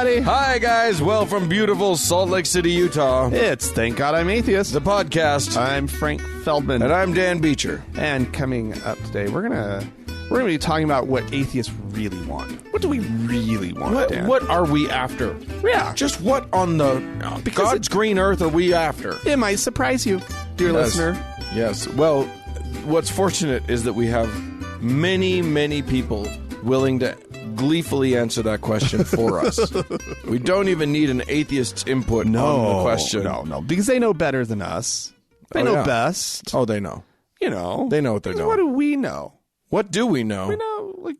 everybody. Hi, guys. Well, from beautiful Salt Lake City, Utah, It's Thank God I'm Atheist. the podcast. I'm Frank Feldman. And I'm Dan Beecher. And coming up today, we're gonna be talking about what atheists really want. What do we really want, Dan? What are we after? Yeah. Just what on the God's green earth are we after? It might surprise you, dear listener. Yes. Well, what's fortunate is that we have many, many people willing to gleefully answer that question for us. We don't even need an atheist's input on the question. No, because they know better than us. They know best. Oh, they know. You know. They know what they're doing. What do we know? What do we know? We know, like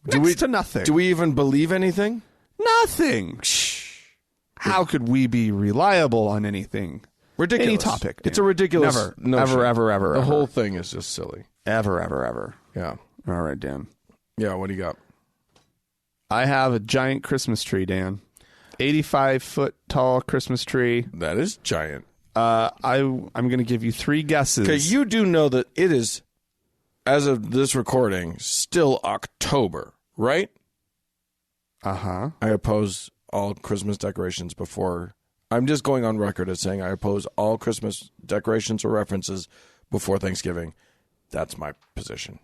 next to nothing. Do we even believe anything? Nothing. How could we be reliable on anything? Ridiculous. Any topic. It's a ridiculous notion. Ever. The whole thing is just silly. Ever. Yeah. All right, Dan. Yeah, what do you got? I have a giant Christmas tree, Dan. 85-foot tall Christmas tree. That is giant. I'm going to give you three guesses. Okay, you do know that it is, as of this recording, still October, right? Uh-huh. I oppose all Christmas decorations before... I'm just going on record as saying I oppose all Christmas decorations or references before Thanksgiving. That's my position.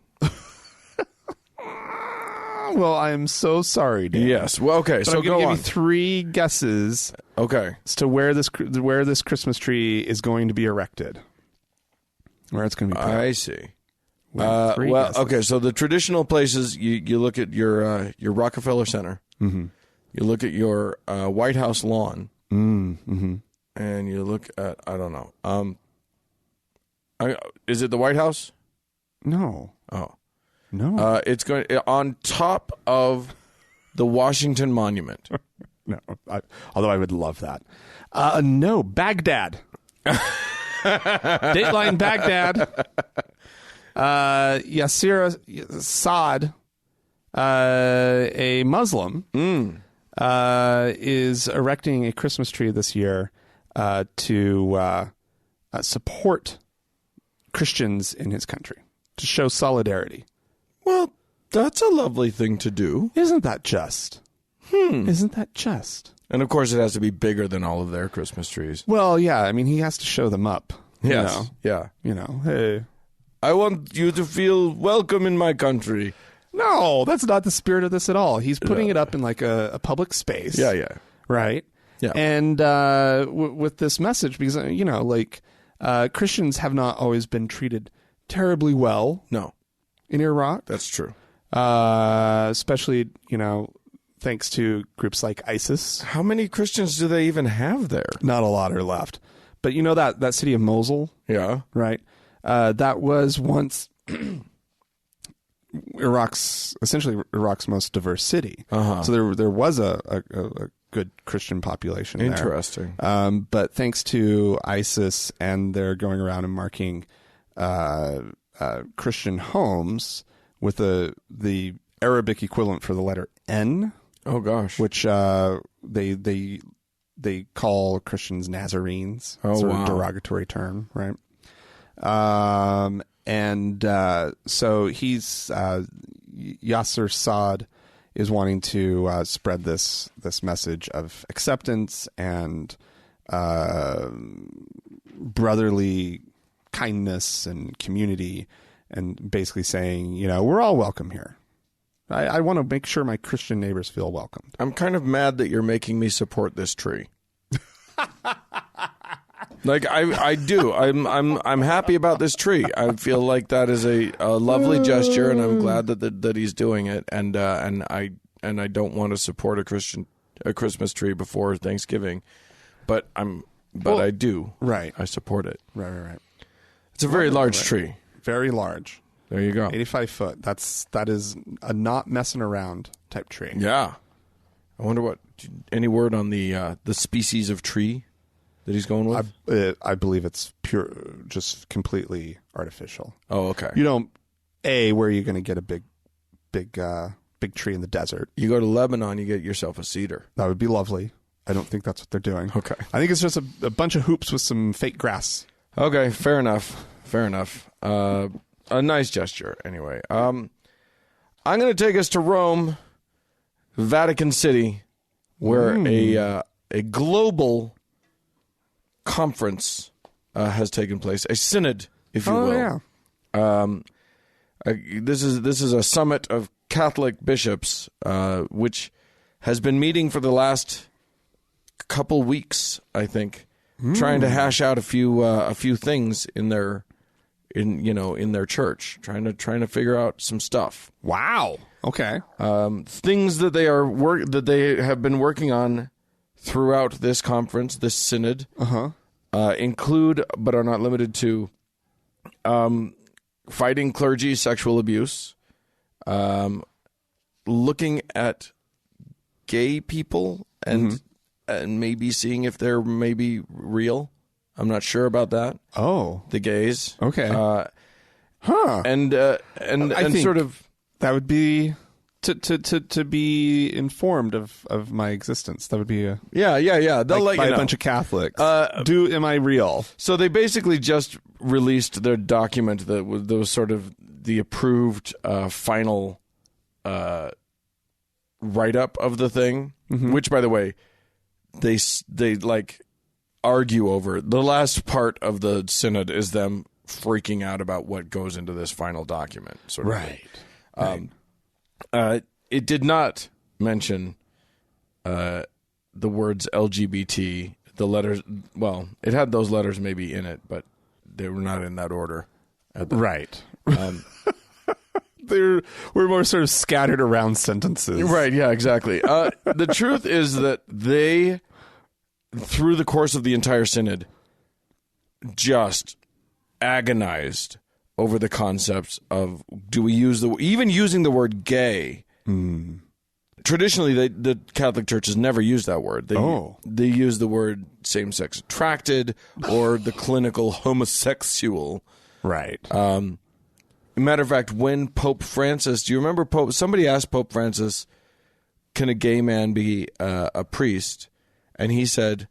Well, I am so sorry, Dan. Yes. Well, okay. But So I'm going to go give on. you three guesses. Okay. As to where this Christmas tree is going to be erected. Where it's going to be put. I see. Three well, guesses. okay. So the traditional places, you look at your Rockefeller Center. Mm-hmm. You look at your White House lawn. Mm-hmm. And you look at, I don't know. Is it the White House? No. Oh. No. It's going on top of the Washington Monument. No. Although I would love that. No. Baghdad. Dateline Baghdad. Yasser Saad, a Muslim, is erecting a Christmas tree this year to support Christians in his country, to show solidarity. Well, that's a lovely thing to do. Isn't that just? Isn't that just? And of course, it has to be bigger than all of their Christmas trees. Well, yeah. I mean, he has to show them up. Yes. Yeah. You know, hey. I want you to feel welcome in my country. No, that's not the spirit of this at all. He's putting it up in like a public space. Yeah. Right? Yeah. And with this message, because, you know, like Christians have not always been treated terribly well No, in Iraq. that's true. Especially, you know, thanks to groups like ISIS. How many Christians do they even have there? Not a lot are left. But you know that city of Mosul, Yeah. right? That was once essentially Iraq's most diverse city. Uh-huh. So there was a good Christian population there. Interesting. But thanks to ISIS, and they're going around and marking Christian homes with the Arabic equivalent for the letter N. Oh gosh. Which they call Christians Nazarenes. Oh, sort wow. of derogatory term, right? So he's Yasser Saad is wanting to spread this message of acceptance and brotherly kindness and community, and basically saying, you know, we're all welcome here. I want to make sure my Christian neighbors feel welcomed. I'm kind of mad that you're making me support this tree. Like I do. I'm happy about this tree. I feel like that is a lovely gesture, and I'm glad that he's doing it. And I don't want to support a Christmas tree before Thanksgiving, but I do. Right. I support it. Right. It's a very large tree. Very large. There you go. 85 foot. That is a not messing around type tree. Yeah. I wonder any word on the species of tree that he's going with? I believe it's pure, just completely artificial. Oh, okay. You don't. Where are you going to get a big tree in the desert? You go to Lebanon, you get yourself a cedar. That would be lovely. I don't think that's what they're doing. Okay. I think it's just a bunch of hoops with some fake grass. Okay, fair enough. A nice gesture, anyway. I'm going to take us to Rome, Vatican City, where a global conference has taken place, a synod, if you will. Yeah. This is a summit of Catholic bishops, which has been meeting for the last couple weeks, I think, trying to hash out a few things in their church, trying to figure out some stuff. Wow. Okay. Things that they have been working on throughout this conference, this synod, include but are not limited to fighting clergy sexual abuse, looking at gay people and maybe seeing if they're maybe real. I'm not sure about that. Oh, the gays. Okay. And I think sort of that would be to be informed of my existence. That would be a yeah. They'll let by you know. a bunch of Catholics. Am I real? So they basically just released their document that was sort of the approved final write-up of the thing, which, by the way, they like argue over. The last part of the synod is them freaking out about what goes into this final document. Sort of Right. It did not mention the words LGBT. The letters, well, it had those letters maybe in it, but they were not in that order. Right. We're more sort of scattered around sentences. Right, yeah, exactly. The truth is that they, through the course of the entire synod, just agonized over the concepts of, do we use even using the word gay. Traditionally, the Catholic Church has never used that word. They use the word same-sex attracted or the clinical homosexual. Right. Matter of fact, when Pope Francis, do you remember somebody asked Pope Francis, can a gay man be a priest? And he said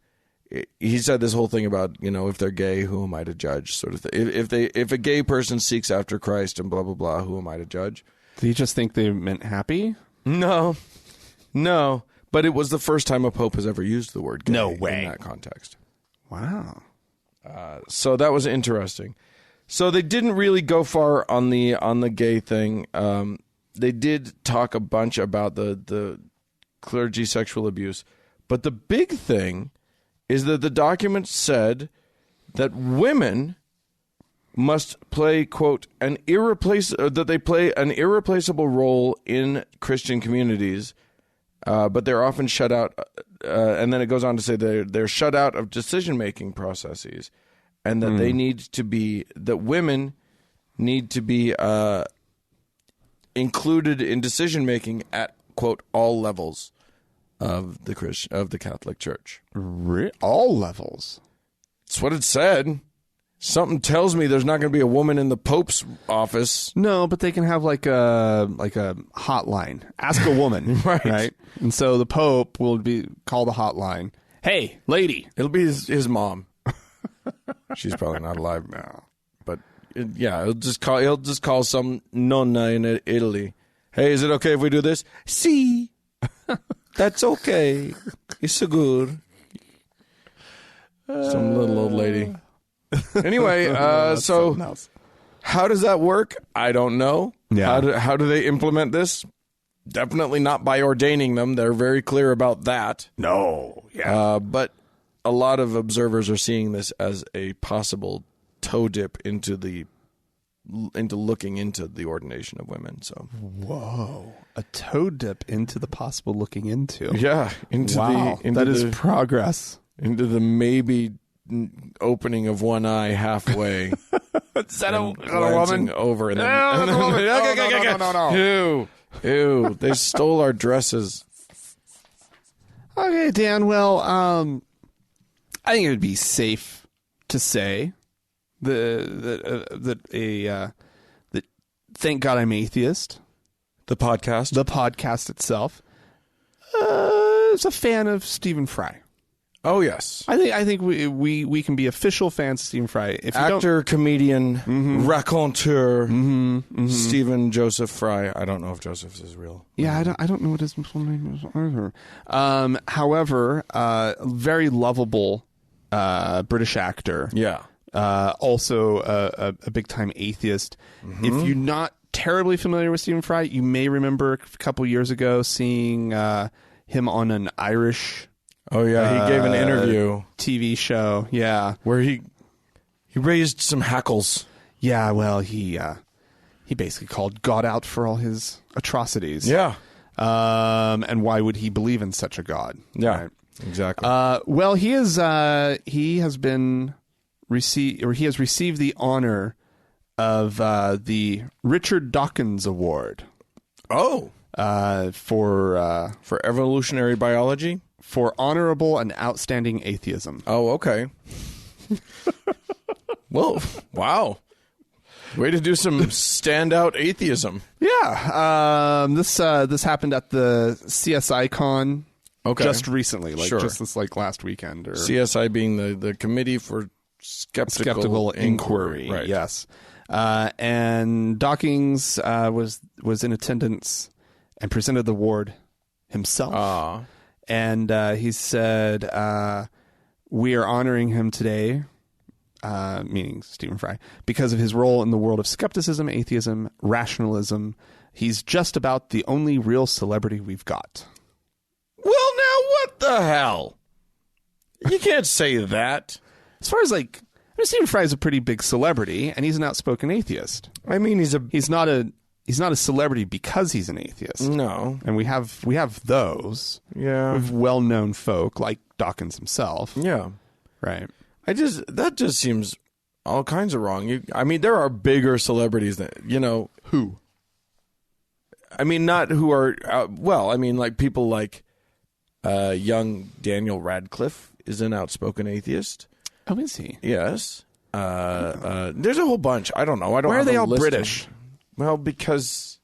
this whole thing about, if they're gay, who am I to judge, sort of thing. If a gay person seeks after Christ and blah, blah, blah, who am I to judge? Did he just think they meant happy? No. But it was the first time a pope has ever used the word gay in that context. Wow. So that was interesting. So they didn't really go far on the gay thing. They did talk a bunch about the clergy sexual abuse. But the big thing is that the document said that women must play, quote, that they play an irreplaceable role in Christian communities, but they're often shut out. And then it goes on to say they're shut out of decision-making processes, and that that women need to be included in decision-making at, quote, all levels of the Catholic Church. All levels? That's what it said. Something tells me there's not going to be a woman in the Pope's office. No, but they can have like a hotline. Ask a woman, right? And so the Pope will call the hotline. Hey, lady. It'll be his mom. She's probably not alive now, but he'll just call some nonna in Italy. Hey, is it okay if we do this? Si, that's okay. It's so good. Some little old lady. Anyway, so how does that work? I don't know. Yeah. How do they implement this? Definitely not by ordaining them. They're very clear about that. No. Yeah. But a lot of observers are seeing this as a possible toe dip into looking into the ordination of women. So, whoa, a toe dip into the possible looking into. Yeah, that is progress into the maybe opening of one eye halfway. Is that a woman? Over and then no. Ew! They stole our dresses. Okay, Dan. Well, I think it would be safe to say that Thank God I'm Atheist, the podcast itself, is a fan of Stephen Fry. Oh yes, I think we can be official fans of Stephen Fry. If you actor, comedian, raconteur, Stephen Joseph Fry. I don't know if Joseph is real. Yeah, I don't know what his full name is either. However, very lovable British actor. Yeah. Also a big time atheist. If you're not terribly familiar with Stephen Fry, you may remember a couple years ago seeing him on an Irish. Oh yeah, he gave an interview TV show. Yeah, where he raised some hackles. Yeah, well, he basically called God out for all his atrocities. Yeah. And why would he believe in such a God? Yeah. Right? Exactly. Well, he has received the honor of the Richard Dawkins Award. Oh. For evolutionary biology? For honorable and outstanding atheism. Oh, okay. Well, wow. Way to do some standout atheism. Yeah. This happened at the CSI Con just recently, just this last weekend. Or CSI being the Committee for Skeptical Inquiry. Right. Yes. And Dawkins was in attendance and presented the award himself. And he said, we are honoring him today, meaning Stephen Fry, because of his role in the world of skepticism, atheism, rationalism. He's just about the only real celebrity we've got. Well, now what the hell? You can't say that. As far as Stephen Fry is a pretty big celebrity, and he's an outspoken atheist. I mean, he's not a celebrity because he's an atheist. No. And we have those. Yeah. Of well-known folk like Dawkins himself. Yeah. Right. That just seems all kinds of wrong. There are bigger celebrities that, Who? I mean, not who are, people like young Daniel Radcliffe is an outspoken atheist. Oh, is he? Yes. There's a whole bunch. I don't know. I don't. Why are have they a all list British? Well, because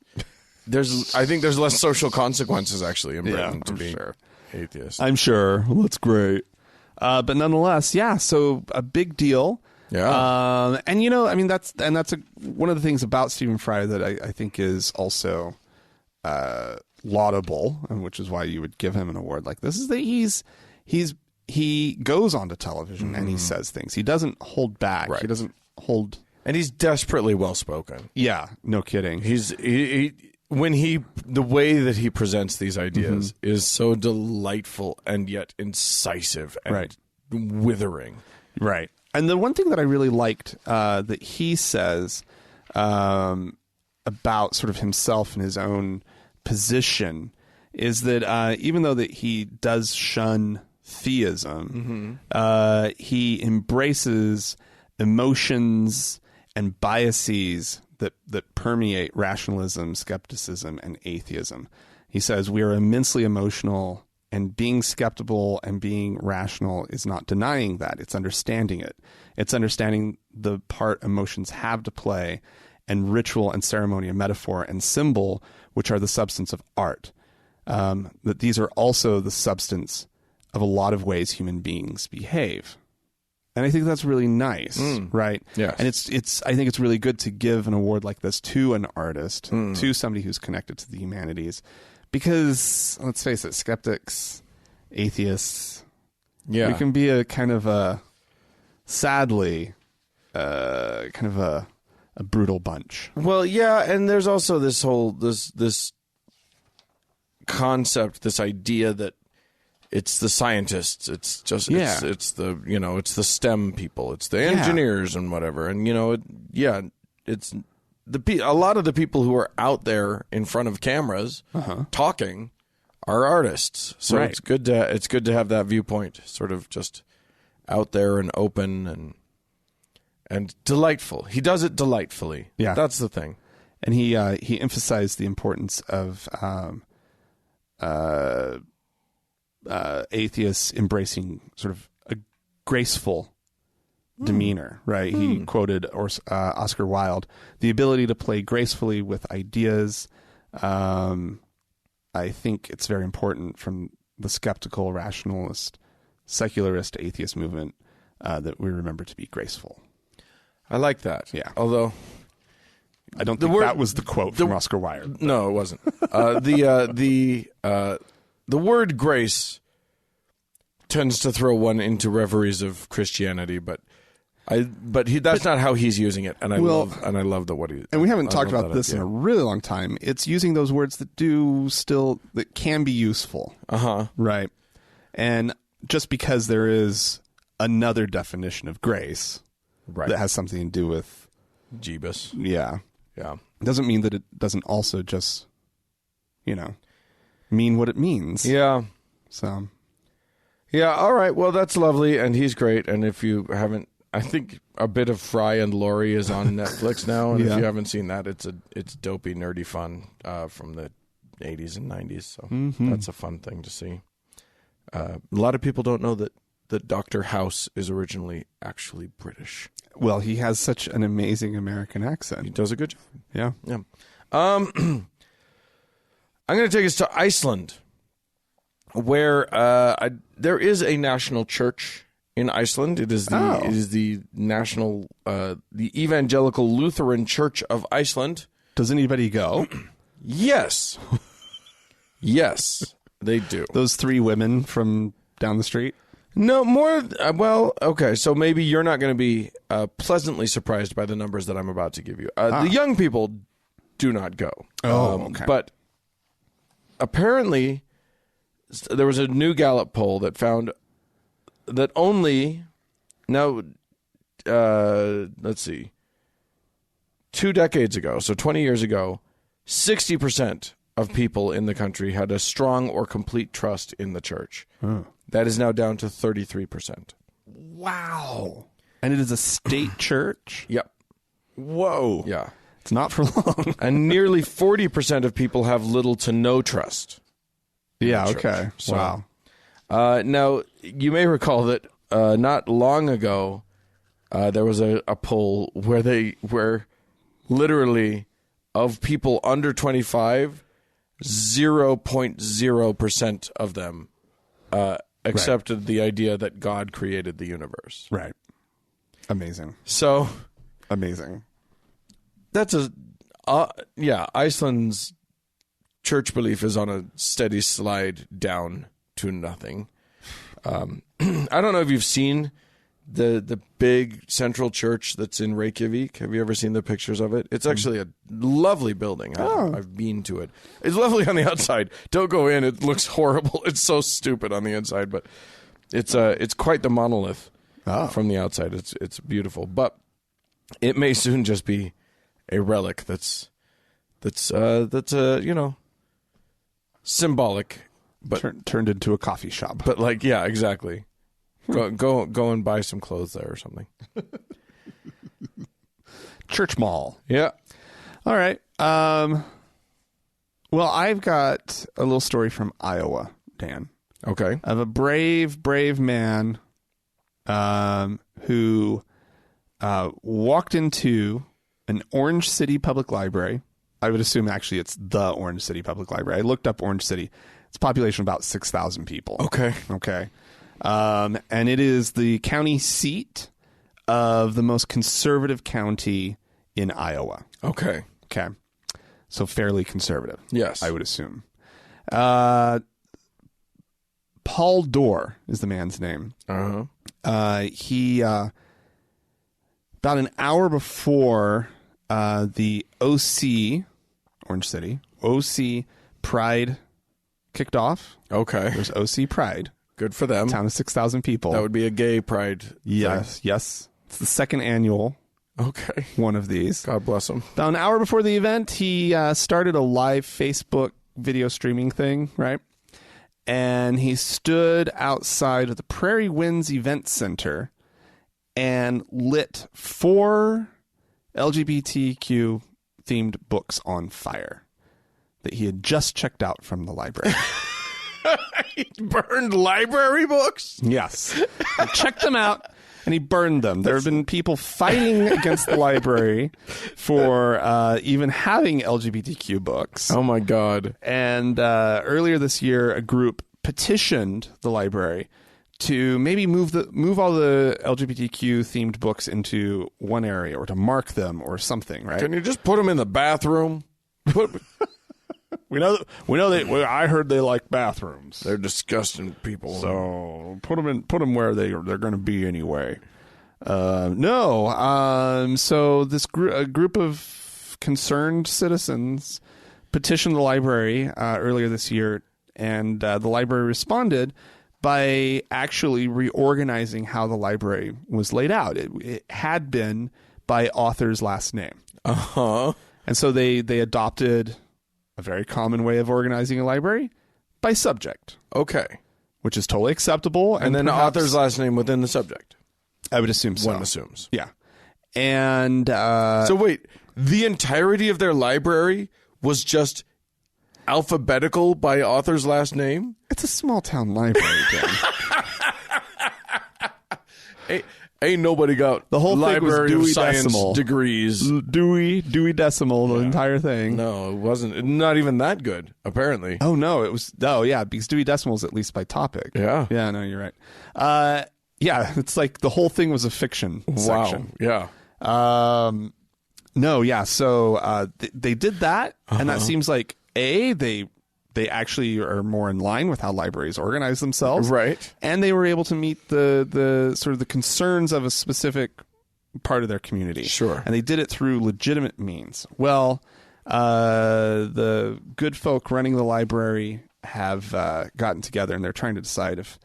I think there's less social consequences actually in Britain to be atheist. I'm sure. Well, that's great. But nonetheless, yeah. So a big deal. Yeah. And that's one of the things about Stephen Fry that I think is also laudable, and which is why you would give him an award like this, is that he goes onto television and he says things. He doesn't hold back. Right. He doesn't hold. And he's desperately well spoken. Yeah, no kidding. The way that he presents these ideas is so delightful and yet incisive and withering. Right. And the one thing that I really liked that he says about sort of himself and his own position is that even though that he does shun theism, he embraces emotions and biases that permeate rationalism, skepticism, and atheism. He says we are immensely emotional, and being skeptical and being rational is not denying that. It's understanding it. It's understanding the part emotions have to play, and ritual and ceremony and metaphor and symbol, which are the substance of art. That these are also the substance of a lot of ways human beings behave. And I think that's really nice, right? Yes. And I think it's really good to give an award like this to an artist, to somebody who's connected to the humanities, because let's face it, skeptics, atheists, we can be a kind of a, sadly, kind of a brutal bunch. Well, yeah, and there's also this whole this concept, this idea that it's the scientists, it's just it's the STEM people, it's the engineers and whatever, and it's a lot of the people who are out there in front of cameras talking are artists. So it's good to have that viewpoint, sort of just out there and open and delightful. He does it delightfully. Yeah, that's the thing. And he emphasized the importance of atheists embracing sort of a graceful demeanor, right? He quoted Oscar Wilde, the ability to play gracefully with ideas. I think it's very important from the skeptical rationalist secularist atheist movement that we remember to be graceful. I like that. Yeah. Although I don't think that was the quote from Oscar Wilde. No, it wasn't. The word grace tends to throw one into reveries of Christianity, but that's not how he's using it, and I love that what he. And we haven't talked about this in a really long time. It's using those words that can be useful. Right. And just because there is another definition of grace that has something to do with Jeebus. Yeah. Yeah. Doesn't mean that it doesn't also just, mean what it means. Yeah. So. Yeah. All right. Well, that's lovely. And he's great. And if you haven't, I think a bit of Fry and Laurie is on Netflix now. And if you haven't seen that, it's dopey, nerdy fun from the 80s and 90s. So that's a fun thing to see. A lot of people don't know that Dr. House is originally actually British. Well, he has such an amazing American accent. He does a good job. Yeah. Yeah. I'm going to take us to Iceland, where there is a national church in Iceland. It is the national, the Evangelical Lutheran Church of Iceland. Does anybody go? Yes. Yes, they do. Those 3 women from down the street? No, more, okay, so maybe you're not going to be pleasantly surprised by the numbers that I'm about to give you. The young people do not go. Okay. But apparently, there was a new Gallup poll that found that only, let's see, 2 decades ago, so 20 years ago, 60% of people in the country had a strong or complete trust in the church. That is now down to 33%. Wow. And it is a state church? Yep. Whoa. Yeah. It's not for long. And nearly 40% of people have little to no trust. Yeah, okay. So, wow. Now, you may recall that not long ago, there was a poll where literally of people under 25, 0.0% of them accepted the idea that God created the universe. Right. Amazing. So amazing. That's Iceland's church belief is on a steady slide down to nothing. I don't know if you've seen the big central church that's in Reykjavik. Have you ever seen the pictures of it? It's actually a lovely building. I've been to it. It's lovely on the outside. Don't go in. It looks horrible. It's so stupid on the inside, but it's quite the monolith from the outside. It's beautiful, but it may soon just be a relic that's symbolic, but turned into a coffee shop. But exactly. Go and buy some clothes there or something. Church mall. Yeah. All right. Well, I've got a little story from Iowa, Dan. Okay. Of a brave man who walked into an Orange City Public Library. I would assume actually it's the Orange City Public Library. I looked up Orange City. It's a population of about 6,000 people. Okay. And it is the county seat of the most conservative county in Iowa. Okay. So fairly conservative. Yes. I would assume. Paul Dorr is the man's name. He, about an hour before the OC, Orange City, OC Pride kicked off. Okay. There's OC Pride. Good for them. Town of 6,000 people. That would be a gay pride. Yes. It's the second annual one of these. God bless him. About an hour before the event, he started a live Facebook video streaming thing, right? And he stood outside of the Prairie Winds Event Center and lit 4 LGBTQ-themed books on fire that he had just checked out from the library. He burned library books? Yes. He checked them out, and he burned them. There have been people fighting against the library for even having LGBTQ books. Oh, my God. And earlier this year, a group petitioned the library to maybe move all the LGBTQ themed books into one area, or to mark them or something, right? Can you just put them in the bathroom? We know I heard they like bathrooms. They're disgusting people. So put them where they're going to be anyway. No. So this group of concerned citizens petitioned the library earlier this year, and the library responded by actually reorganizing how the library was laid out. It had been by author's last name. Uh-huh. And so they adopted a very common way of organizing a library by subject. Okay. Which is totally acceptable. And then the author's last name within the subject. I would assume so. One assumes. Yeah. And so wait, the entirety of their library was just alphabetical by author's last name? It's a small town library, Dan. Ain't nobody got the whole library thing was Dewey of science Decimal degrees. Dewey Decimal, the entire thing. No, it wasn't. Not even that good, apparently. Oh, no, it was. Oh, yeah, because Dewey Decimal is at least by topic. Yeah. Yeah, no, you're right. Yeah, it's like the whole thing was a fiction section. Yeah. No, yeah, so they did that, and that seems like, they actually are more in line with how libraries organize themselves. Right. And they were able to meet the sort of the concerns of a specific part of their community. Sure. And they did it through legitimate means. Well, the good folk running the library have gotten together, and they're trying to decide if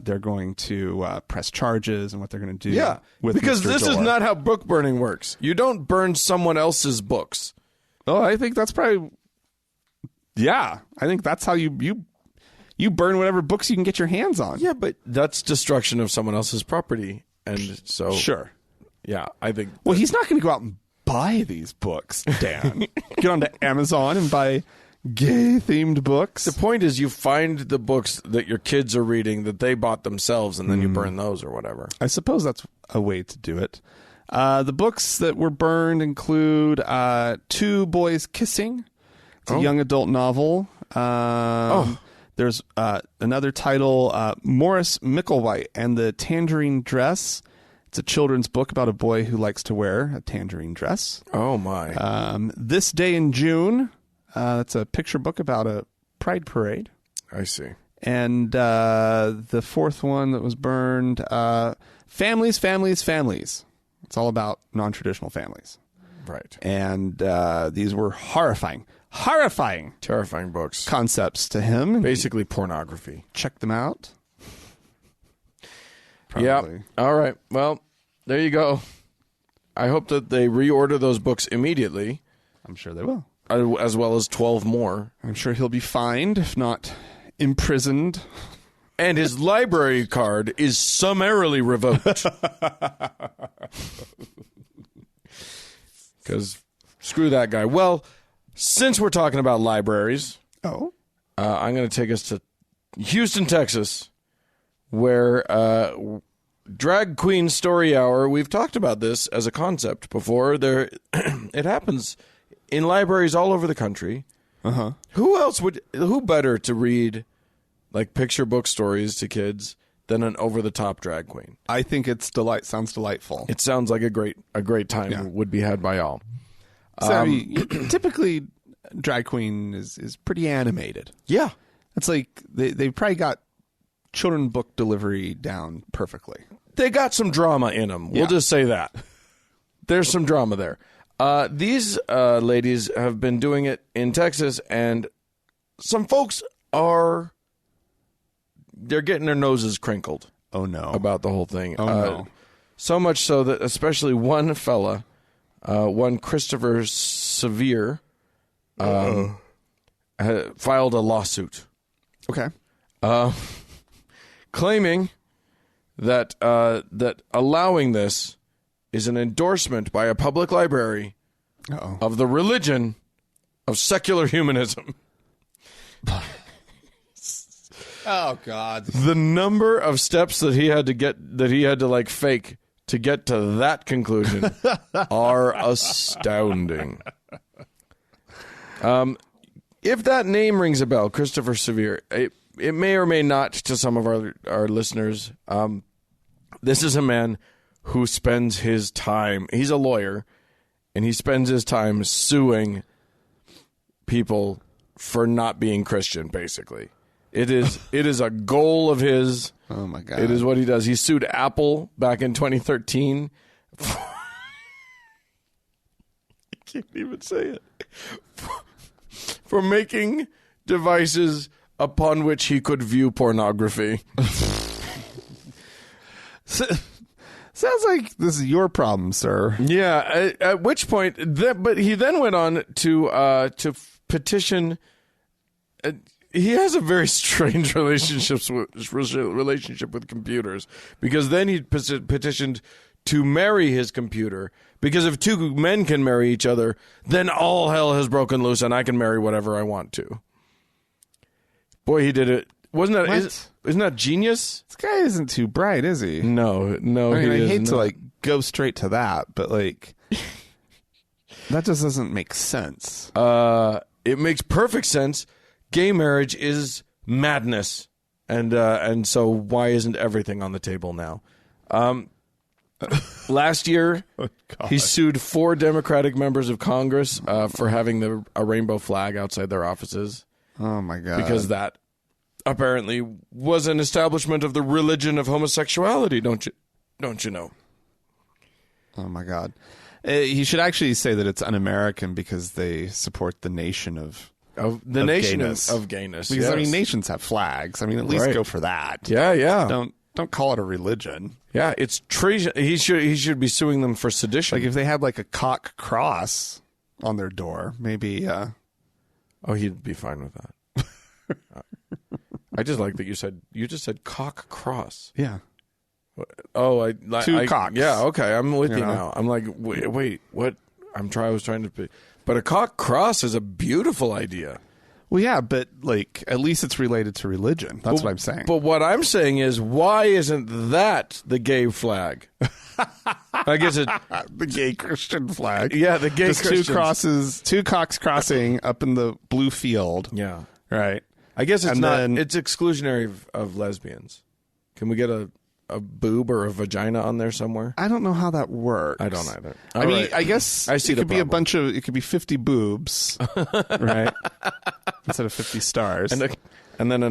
they're going to press charges and what they're going to do. Yeah, with because Mr. this is Dorr. not how book burning works. You don't burn someone else's books. Oh, I think that's probably... Yeah, I think that's how you burn whatever books you can get your hands on. Yeah, but that's destruction of someone else's property. And so... Sure. Yeah, I think... Well, he's not going to go out and buy these books, Dan. Get onto Amazon and buy gay-themed books. The point is you find the books that your kids are reading that they bought themselves, and then you burn those or whatever. I suppose that's a way to do it. The books that were burned include Two Boys Kissing. It's a young adult novel. There's another title, Morris Micklewhite and the Tangerine Dress. It's a children's book about a boy who likes to wear a tangerine dress. Oh, my. This Day in June. It's a picture book about a pride parade. I see. And the fourth one that was burned, Families. It's all about non-traditional families. Right. And these were horrifying, Terrifying books. concepts to him. Basically pornography. Check them out. Yeah. Probably. All right. Well, there you go. I hope that they reorder those books immediately, I'm sure they will. as well as 12 more. I'm sure he'll be fined, if not imprisoned. And his library card is summarily revoked. Because screw that guy. Well, since we're talking about libraries, Oh. I'm going to take us to Houston, Texas, where Drag Queen Story Hour, we've talked about this as a concept before. It happens in libraries all over the country. Uh-huh. Who better to read like picture book stories to kids than an over-the-top drag queen? I think sounds delightful. It sounds like a great time would be had by all. So, typically, drag queen is pretty animated. Yeah. It's like they probably got children book delivery down perfectly. They got some drama in them. We'll just say that. There's some drama there. These ladies have been doing it in Texas, and some folks they're getting their noses crinkled. Oh, no. About the whole thing. Oh, no. So much so that especially one fella, one Christopher Sevier, filed a lawsuit. Okay. Claiming that allowing this is an endorsement by a public library of the religion of secular humanism. Oh, God. The number of steps that he had to fake to get to that conclusion are astounding. If that name rings a bell, Christopher Sevier, it may or may not to some of our listeners. This is a man who spends his time. He's a lawyer, and he spends his time suing people for not being Christian. Basically, it is a goal of his. Oh my God! It is what he does. He sued Apple back in 2013. I can't even say it. For making devices upon which he could view pornography. Sounds like this is your problem, sir. Yeah. At which point, but he then went on to petition. He has a very strange relationship with computers, because then he petitioned to marry his computer. Because if two men can marry each other, then all hell has broken loose, and I can marry whatever I want to. Boy, he did it. Isn't that genius? This guy isn't too bright, is he? No. I mean, I hate to like go straight to that, but like that just doesn't make sense. It makes perfect sense. Gay marriage is madness, and so why isn't everything on the table now? Last year, he sued 4 Democratic members of Congress for having a rainbow flag outside their offices. Oh my God! Because that apparently was an establishment of the religion of homosexuality. Don't you know? Oh my God! He should actually say that it's un-American because they support the nation of gayness. Of gayness. Because yes. I mean, nations have flags. I mean, at least go for that. Yeah. Don't call it a religion. Yeah, it's treason. He should be suing them for sedition. Like if they had like a cock cross on their door, maybe. Oh, he'd be fine with that. I just like that you just said cock cross. Yeah. Oh, Two cocks. Yeah, okay, I'm with you now. I'm like, wait, what? I was trying to, but a cock cross is a beautiful idea. Well, yeah, but like at least it's related to religion. That's what I'm saying. But what I'm saying is, why isn't that the gay flag? I guess it the gay Christian flag. Yeah, the gay just Christians. two cocks crossing up in the blue field. Yeah, right. I guess it's it's exclusionary of lesbians. Can we get a boob or a vagina on there somewhere? I don't know how that works. I don't either. I mean, I guess I see it could be it could be 50 boobs, right? Instead of 50 stars. And then a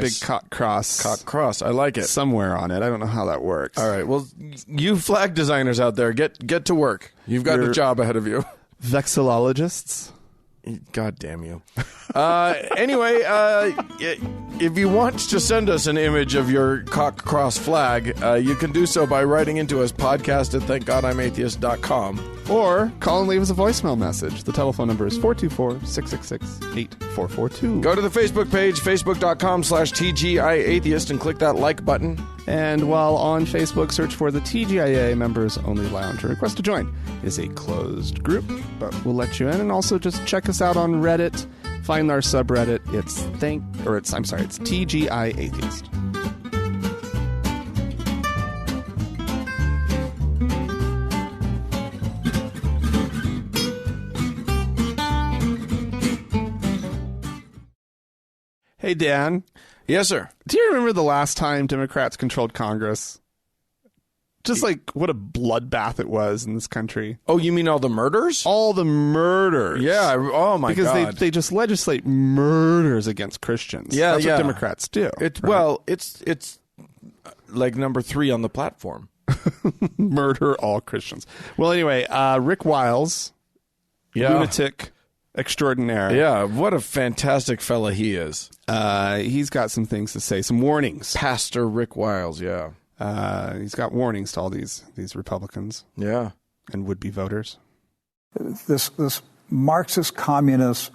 big cock cross. Cock cross. I like it. Somewhere on it. I don't know how that works. All right. Well, you flag designers out there, get to work. You've got a job ahead of you. Vexillologists. God damn you. Anyway, if you want to send us an image of your cock cross flag, you can do so by writing into us podcast@thankgodimatheist.com. Or call and leave us a voicemail message. The telephone number is 424-666-8442. Go to the Facebook page, facebook.com/TGIAtheist, and click that like button. And while on Facebook, search for the TGIA Members Only Lounge. A request to join is a closed group, but we'll let you in. And also just check us out on Reddit. Find our subreddit. It's TGI Atheist. Hey, Dan. Yes, sir. Do you remember the last time Democrats controlled Congress? Just like what a bloodbath it was in this country. Oh, you mean all the murders? All the murders. Yeah. Oh, my God. Because they just legislate murders against Christians. Yeah, That's what Democrats do. Well, it's like number 3 on the platform. Murder all Christians. Well, anyway, Rick Wiles, lunatic extraordinaire. Yeah, what a fantastic fella he is. He's got some things to say, some warnings. Pastor Rick Wiles, yeah. He's got warnings to all these Republicans. Yeah. And would-be voters. This Marxist communist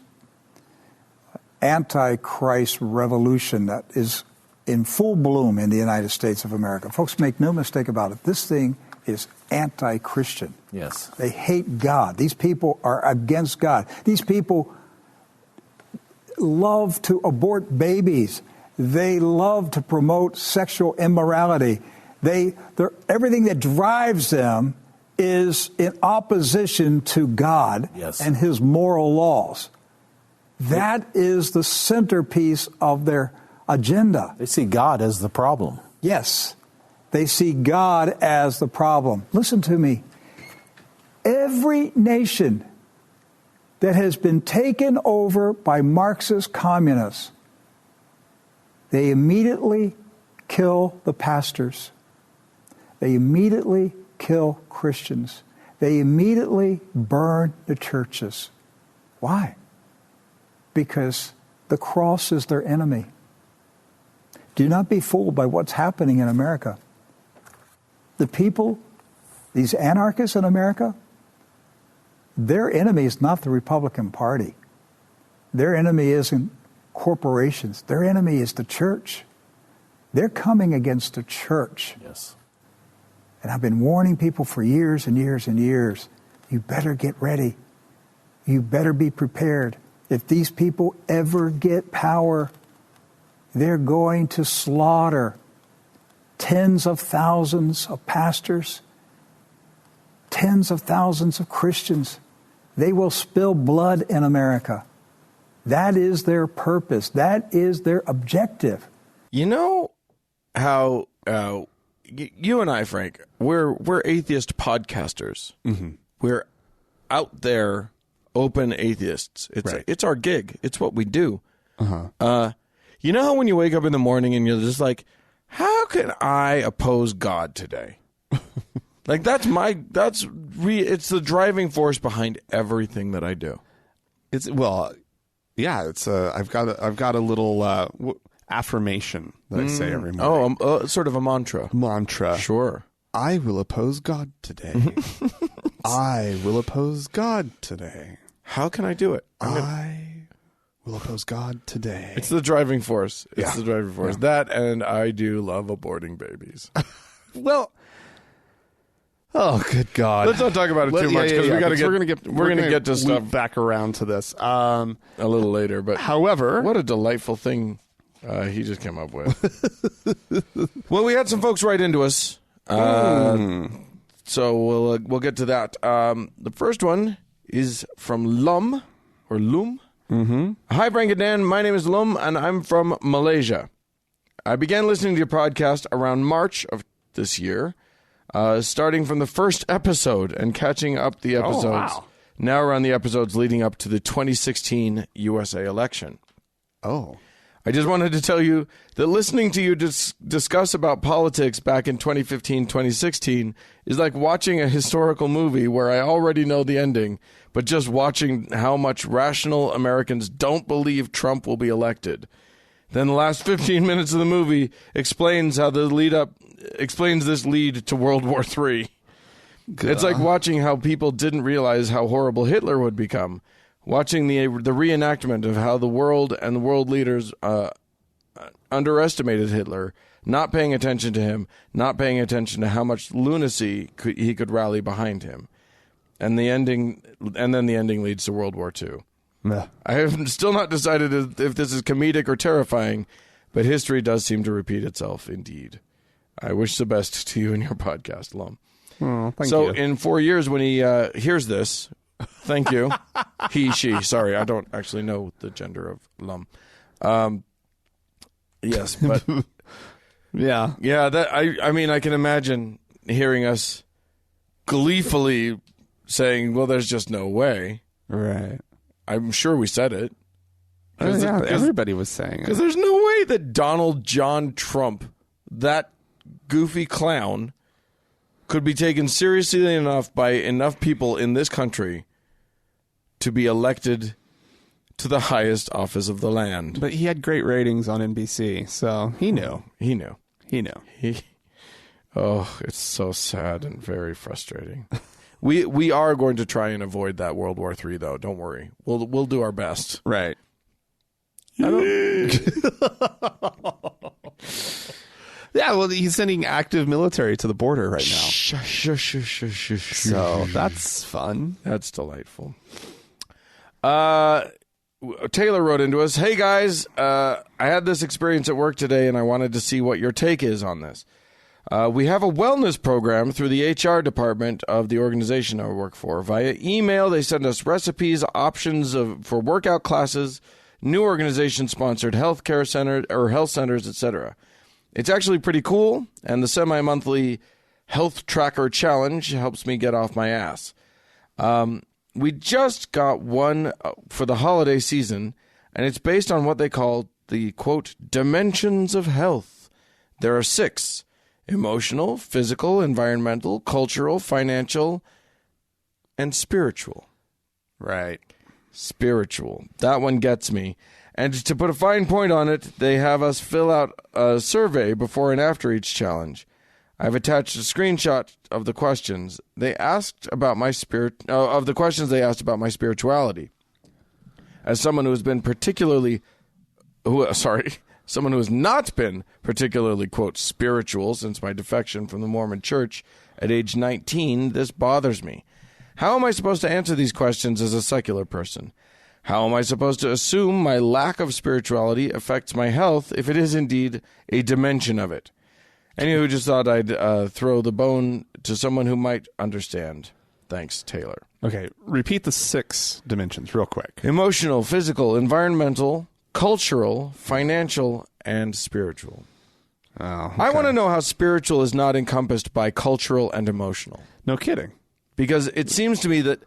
anti-Christ revolution that is in full bloom in the United States of America. Folks, make no mistake about it. This thing is anti-Christian. Yes. They hate God. These people are against God. These people love to abort babies. They love to promote sexual immorality. Everything that drives them is in opposition to God and his moral laws. That is the centerpiece of their agenda. They see God as the problem. Yes, they see God as the problem. Listen to me. Every nation that has been taken over by Marxist communists, they immediately kill the pastors. They immediately kill Christians. They immediately burn the churches. Why? Because the cross is their enemy. Do not be fooled by what's happening in America. The people, these anarchists in America, their enemy is not the Republican Party. Their enemy isn't corporations. Their enemy is the church. They're coming against the church. Yes. And I've been warning people for years and years and years. You better get ready. You better be prepared. If these people ever get power, they're going to slaughter tens of thousands of pastors, tens of thousands of Christians. They will spill blood in America. That is their purpose. That is their objective. You know how you and I, Frank, we're atheist podcasters. Mm-hmm. We're out there, open atheists. It's our gig. It's what we do. Uh-huh. You know how when you wake up in the morning and you're just like, how can I oppose God today? Like it's the driving force behind everything that I do. I've got a little affirmation that I say every morning. Sort of a mantra. Sure. I will oppose God today. I will oppose God today. How can I do it? I will oppose God today. It's the driving force. It's the driving force. Yeah. That, and I do love aborting babies. Well, oh, good God. Let's not talk about it too much because we're gonna get to stuff back around to this a little later. But however, what a delightful thing he just came up with. Well, we had some folks write into us, so we'll get to that. The first one is from Lum. Mm-hmm. Hi, Frank and Dan. My name is Lum, and I'm from Malaysia. I began listening to your podcast around March of this year, starting from the first episode and catching up the episodes. Oh, wow. Now around the episodes leading up to the 2016 USA election. Oh. I just wanted to tell you that listening to you discuss about politics back in 2015, 2016 is like watching a historical movie where I already know the ending, but just watching how much rational Americans don't believe Trump will be elected. Then the last 15 minutes of the movie explains how this lead to World War III. It's like watching how people didn't realize how horrible Hitler would become. Watching the reenactment of how the world and the world leaders underestimated Hitler, not paying attention to him, not paying attention to how much lunacy he could rally behind him, and then the ending leads to World War II. Yeah. I have still not decided if this is comedic or terrifying, but history does seem to repeat itself. Indeed, I wish the best to you and your podcast, Lum. Oh, thank you. So in 4 years, when he hears this. Thank you. He, she. Sorry, I don't actually know the gender of Lum. Yes, but yeah. That I mean, I can imagine hearing us gleefully saying, "Well, there's just no way." Right. I'm sure we said it. Everybody was saying it. Because there's no way that Donald John Trump, that goofy clown, could be taken seriously enough by enough people in this country to be elected to the highest office of the land. But he had great ratings on NBC, so he knew. He knew. Oh, it's so sad and very frustrating. We are going to try and avoid that World War III, though. Don't worry. We'll do our best. Right. Yeah, well, he's sending active military to the border right now. So that's fun. That's delightful. Taylor wrote into us, "Hey guys, I had this experience at work today and I wanted to see what your take is on this. We have a wellness program through the HR department of the organization I work for. Via email, they send us recipes, options for workout classes, new organization-sponsored healthcare center or health centers, etc. It's actually pretty cool, and the semi-monthly health tracker challenge helps me get off my ass. We just got one for the holiday season, and it's based on what they call the, quote, dimensions of health. There are 6: emotional, physical, environmental, cultural, financial, and spiritual. Right. Spiritual. That one gets me. And to put a fine point on it, they have us fill out a survey before and after each challenge. I've attached a screenshot of the questions they asked about my spirituality. As someone who has been someone who has not been particularly, quote, spiritual since my defection from the Mormon Church at age 19, this bothers me. How am I supposed to answer these questions as a secular person? How am I supposed to assume my lack of spirituality affects my health if it is indeed a dimension of it? Anywho, just thought I'd throw the bone to someone who might understand. Thanks, Taylor. Okay, repeat the 6 dimensions real quick. Emotional, physical, environmental, cultural, financial, and spiritual. Oh, okay. I want to know how spiritual is not encompassed by cultural and emotional. No kidding. Because it seems to me that,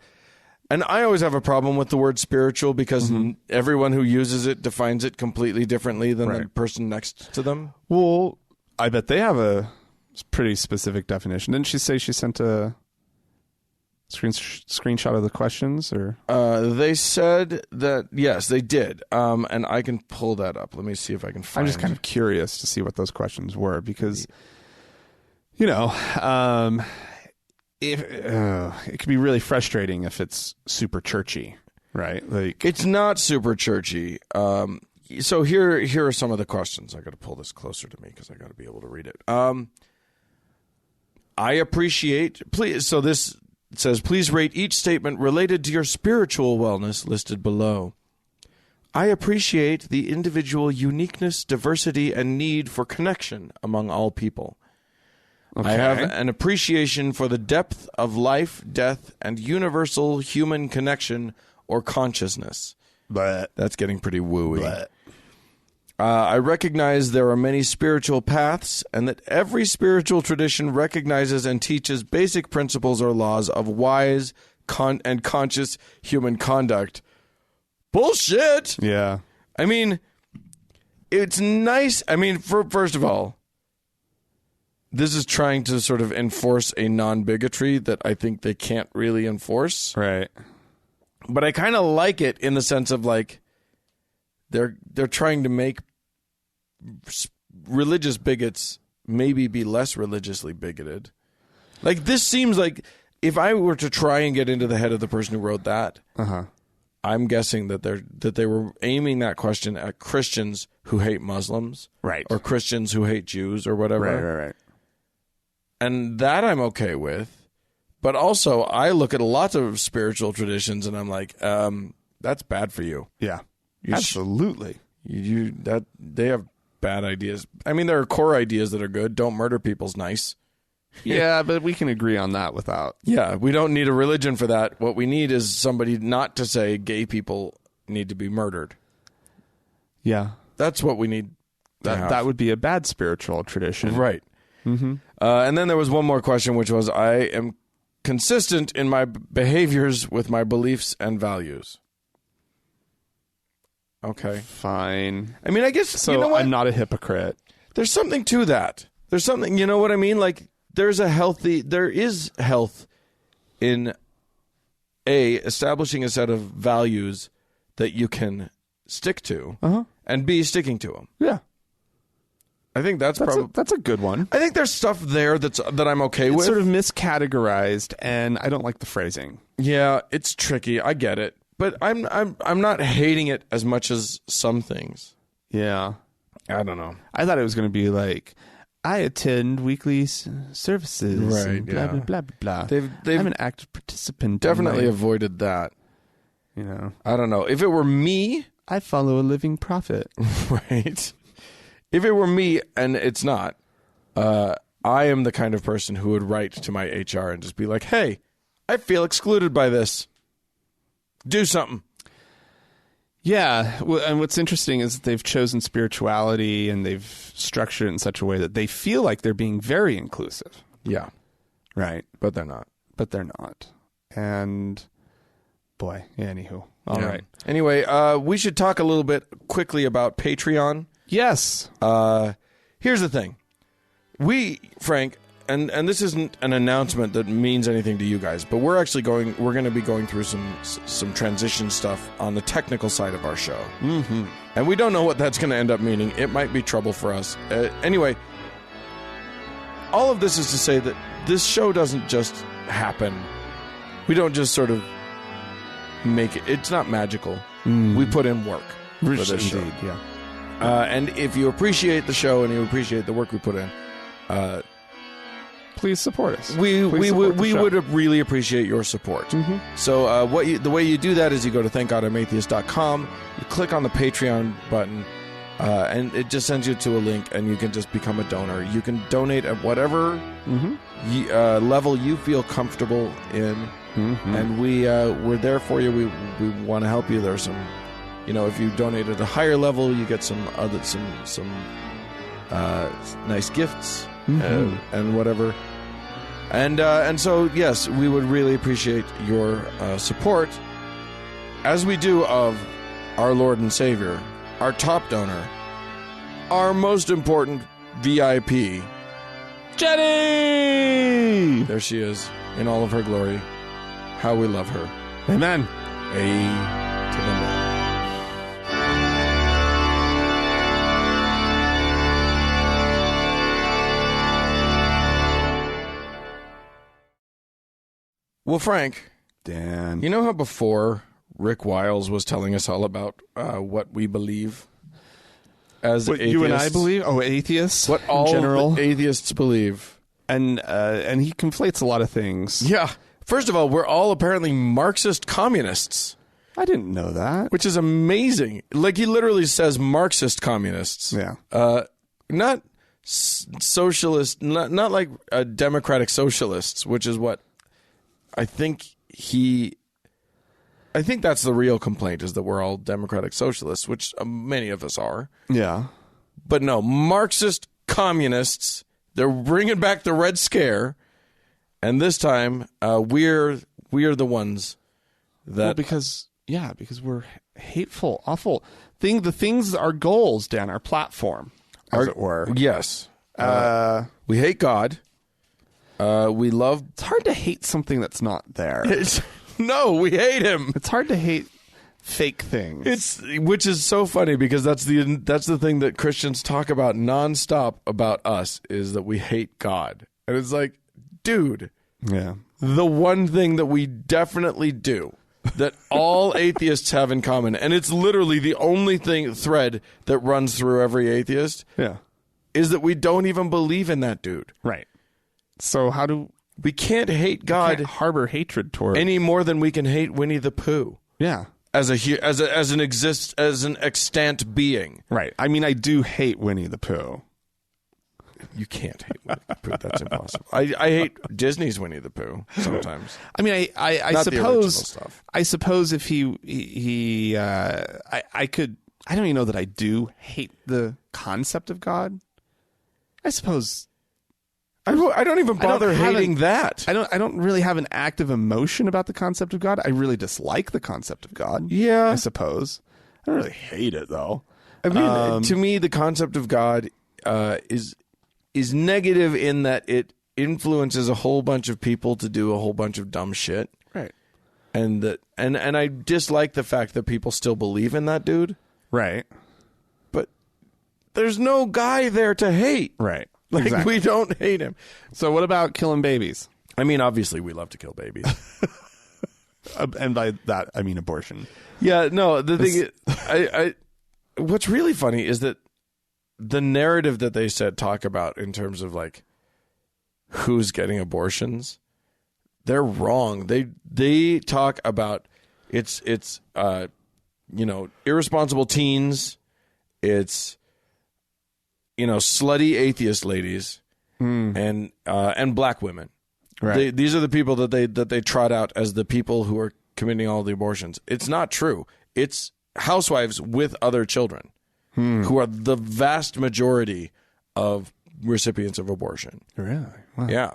and I always have a problem with the word spiritual because everyone who uses it defines it completely differently than the person next to them. Well, I bet they have a pretty specific definition. Didn't she say she sent a screenshot of the questions? Or they said that, yes, they did. And I can pull that up. Let me see if I can find it. I'm just kind of curious to see what those questions were because, it could be really frustrating if it's super churchy, right? Like, it's not super churchy. So here are some of the questions. I got to pull this closer to me because I got to be able to read it. I appreciate, please. So this says, please rate each statement related to your spiritual wellness listed below. I appreciate the individual uniqueness, diversity, and need for connection among all people. Okay. I have an appreciation for the depth of life, death, and universal human connection or consciousness. But that's getting pretty wooey. I recognize there are many spiritual paths and that every spiritual tradition recognizes and teaches basic principles or laws of wise and conscious human conduct. Bullshit! Yeah. I mean, it's nice. I mean, first of all, this is trying to sort of enforce a non-bigotry that I think they can't really enforce. Right. But I kind of like it in the sense of like they're trying to make religious bigots maybe be less religiously bigoted. Like this seems like if I were to try and get into the head of the person who wrote that, I'm guessing that they were aiming that question at Christians who hate Muslims, right, or Christians who hate Jews or whatever. Right. And that I'm okay with. But also, I look at lots of spiritual traditions and I'm like, that's bad for you. Yeah, absolutely. They have bad ideas. I mean, there are core ideas that are good. Don't murder people's nice. Yeah, but we can agree on that without. Yeah, we don't need a religion for that. What we need is somebody not to say gay people need to be murdered. Yeah. That's what we need. That would be a bad spiritual tradition. Right. Mm-hmm. And then there was one more question, which was, I am consistent in my behaviors with my beliefs and values. Okay. Fine. I mean, I guess, so you know what? I'm not a hypocrite. There's something to that. There's something, you know what I mean? Like, there is health in establishing a set of values that you can stick to, and B, sticking to them. Yeah. I think that's a good one. I think there's stuff there that I'm okay with. It's sort of miscategorized, and I don't like the phrasing. Yeah, it's tricky. I get it, but I'm not hating it as much as some things. Yeah, I don't know. I thought it was going to be like, I attend weekly services, right? Blah blah blah blah. They've I'm an active participant. Definitely avoided that. You know, I don't know. If it were me, I follow a living prophet. Right. If it were me, and it's not, I am the kind of person who would write to my HR and just be like, hey, I feel excluded by this. Do something. Yeah, well, and what's interesting is that they've chosen spirituality and they've structured it in such a way that they feel like they're being very inclusive. Yeah. Right. But they're not. But they're not. And boy, anywho. All right. Anyway, we should talk a little bit quickly about Patreon. Yes. Here's the thing. Frank, and this isn't an announcement that means anything to you guys, but we're going to be going through some transition stuff on the technical side of our show. Mm-hmm. And we don't know what that's going to end up meaning. It might be trouble for us. Anyway, all of this is to say that this show doesn't just happen. We don't just sort of make it. It's not magical. We put in work for this show. Yeah. And if you appreciate the show and you appreciate the work we put in, please support us. We would really appreciate your support. Mm-hmm. So the way you do that is you go to thankgodimatheist.com, you click on the Patreon button, and it just sends you to a link, and you can just become a donor. You can donate at whatever level you feel comfortable in, and we're there for you. We want to help you. There's some, if you donate at a higher level, you get some nice gifts and whatever. And so, yes, we would really appreciate your support, as we do of our Lord and Savior, our top donor, our most important VIP, Jenny! There she is, in all of her glory. How we love her. Amen. A to the man. Well, Frank, Dan, you know how before Rick Wiles was telling us all about what we believe as what atheists? you and I believe? Oh, atheists? What all in general? the atheists believe. And he conflates a lot of things. Yeah. First of all, we're all apparently Marxist communists. I didn't know that. Which is amazing. Like, he literally says Marxist communists. Yeah. Not socialist, not like democratic socialists, which is what I think that's the real complaint, is that we're all democratic socialists, which many of us are. Yeah. But no, Marxist communists, they're bringing back the Red Scare, and this time we're the ones that... Well, because we're hateful, awful. The things, our goals, Dan, our platform, as it were. Yes. We hate God. We love... It's hard to hate something that's not there. No, we hate him. It's hard to hate fake things. Which is so funny, because that's the thing that Christians talk about nonstop about us, is that we hate God. And it's like, dude, yeah, the one thing that we definitely do, that all atheists have in common, and it's literally the only thread that runs through every atheist, is that we don't even believe in that dude. Right. So how do... We can't hate God, can't harbor hatred toward any more than we can hate Winnie the Pooh. Yeah. As an extant being. Right. I mean, I do hate Winnie the Pooh. You can't hate Winnie the Pooh. That's impossible. I hate Disney's Winnie the Pooh sometimes. I mean, I Not suppose the original stuff. I suppose if I could, I don't even know that I do hate the concept of God. I suppose I don't even bother hating that. I don't really have an active emotion about the concept of God. I really dislike the concept of God. Yeah. I suppose. I don't really hate it, though. I mean, to me, the concept of God is negative in that it influences a whole bunch of people to do a whole bunch of dumb shit. Right. And I dislike the fact that people still believe in that dude. Right. But there's no guy there to hate. Right. Like, exactly. We don't hate him. So what about killing babies? I mean, obviously, we love to kill babies. And by that, I mean abortion. Yeah, no, the thing is, what's really funny is that the narrative that they talk about in terms of, like, who's getting abortions, they're wrong. They talk about it's irresponsible teens, it's slutty atheist ladies, and black women. Right. These are the people that they trot out as the people who are committing all the abortions. It's not true. It's housewives with other children, who are the vast majority of recipients of abortion. Really? Wow. Yeah.